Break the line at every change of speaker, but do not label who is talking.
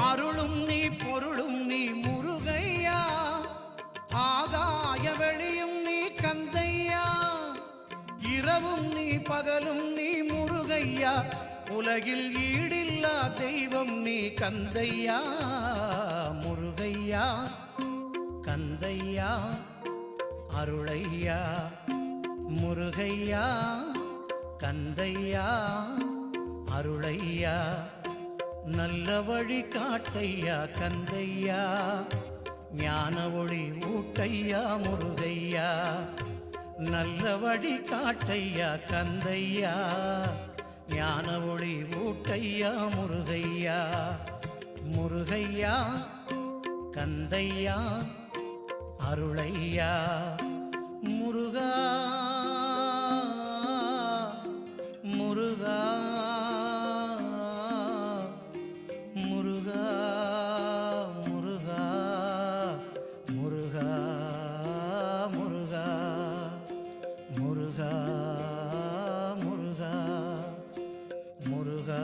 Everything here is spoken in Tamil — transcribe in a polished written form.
அருளும் நீ பொருளும் நீ முருகையா, ஆகாய வெளியும் நீ கந்தையா, இரவும் நீ பகலும் நீ முருகையா, உலகில் ஈடில்லா தெய்வம் நீ கந்தையா. முருகையா கந்தையா அருளையா, முருகையா கந்தையா அருளையா, நல்ல வழி காட்டையா கந்தையா, ஞான ஒளி ஊட்டையா முருகையா, நல்ல வழி காட்டையா கந்தையா, ஞான ஒளி ஊட்டையா முருகையா. முருகையா கந்தையா அருளையா, முருகா முருகா முருகா முருகா முருகா முருகா முருகா முருகா முருகா.